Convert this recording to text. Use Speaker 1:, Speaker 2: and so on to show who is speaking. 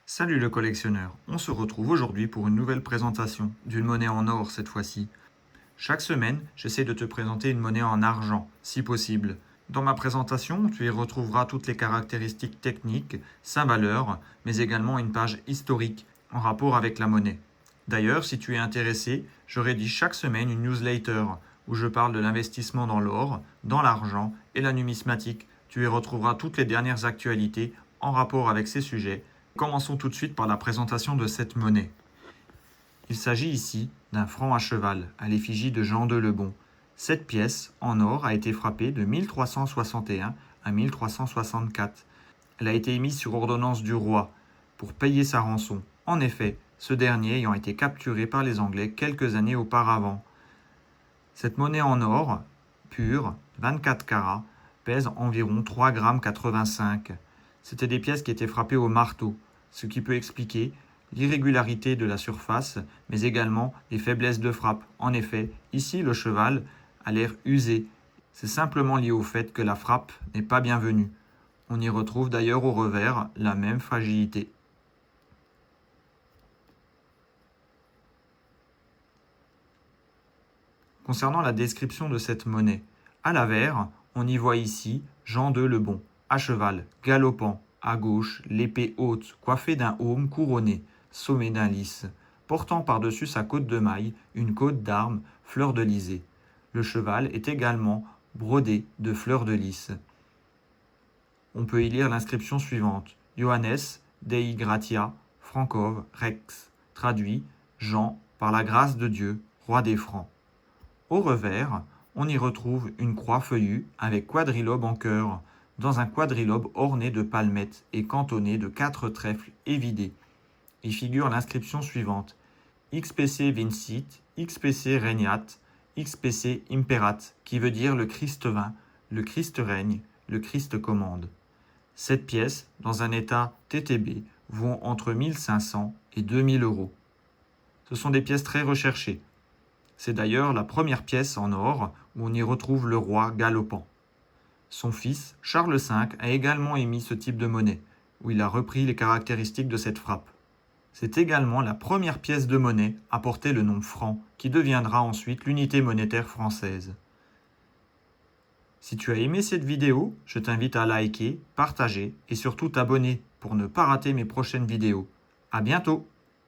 Speaker 1: Salut le collectionneur, on se retrouve aujourd'hui pour une nouvelle présentation, d'une monnaie en or cette fois-ci. Chaque semaine, j'essaie de te présenter une monnaie en argent, si possible. Dans ma présentation, tu y retrouveras toutes les caractéristiques techniques, sa valeur, mais également une page historique en rapport avec la monnaie. D'ailleurs, si tu es intéressé, je rédige chaque semaine une newsletter où je parle de l'investissement dans l'or, dans l'argent et la numismatique. Tu y retrouveras toutes les dernières actualités en rapport avec ces sujets. Commençons tout de suite par la présentation de cette monnaie. Il s'agit ici d'un franc à cheval à l'effigie de Jean de Lebon. Cette pièce, en or, a été frappée de 1361 à 1364. Elle a été émise sur ordonnance du roi pour payer sa rançon. En effet, ce dernier ayant été capturé par les Anglais quelques années auparavant. Cette monnaie en or, pure, 24 carats, pèse environ 3,85 g. C'était des pièces qui étaient frappées au marteau, ce qui peut expliquer l'irrégularité de la surface, mais également les faiblesses de frappe. En effet, ici le cheval a l'air usé. C'est simplement lié au fait que la frappe n'est pas bienvenue. On y retrouve d'ailleurs au revers la même fragilité. Concernant la description de cette monnaie, à l'avers, on y voit ici Jean de Lebon, à cheval, galopant, à gauche, l'épée haute, coiffée d'un aume couronné, sommé d'un lys, portant par-dessus sa côte de maille une côte d'armes fleur-de-lysée. Le cheval est également brodé de fleurs de lys. On peut y lire l'inscription suivante: Johannes Dei Gratia Francov Rex, traduit Jean, par la grâce de Dieu, roi des Francs. Au revers, on y retrouve une croix feuillue avec quadrilobe en cœur, dans un quadrilobe orné de palmettes et cantonné de 4 trèfles évidés. Y figure l'inscription suivante: XPC Vincit, XPC Regnat, XPC Imperat, qui veut dire le Christ vint, le Christ règne, le Christ commande. Cette pièce, dans un état TTB, vaut entre 1500 et 2000 euros. Ce sont des pièces très recherchées. C'est d'ailleurs la première pièce en or où on y retrouve le roi galopant. Son fils, Charles V, a également émis ce type de monnaie, où il a repris les caractéristiques de cette frappe. C'est également la première pièce de monnaie à porter le nom franc, qui deviendra ensuite l'unité monétaire française. Si tu as aimé cette vidéo, je t'invite à liker, partager et surtout t'abonner pour ne pas rater mes prochaines vidéos. À bientôt!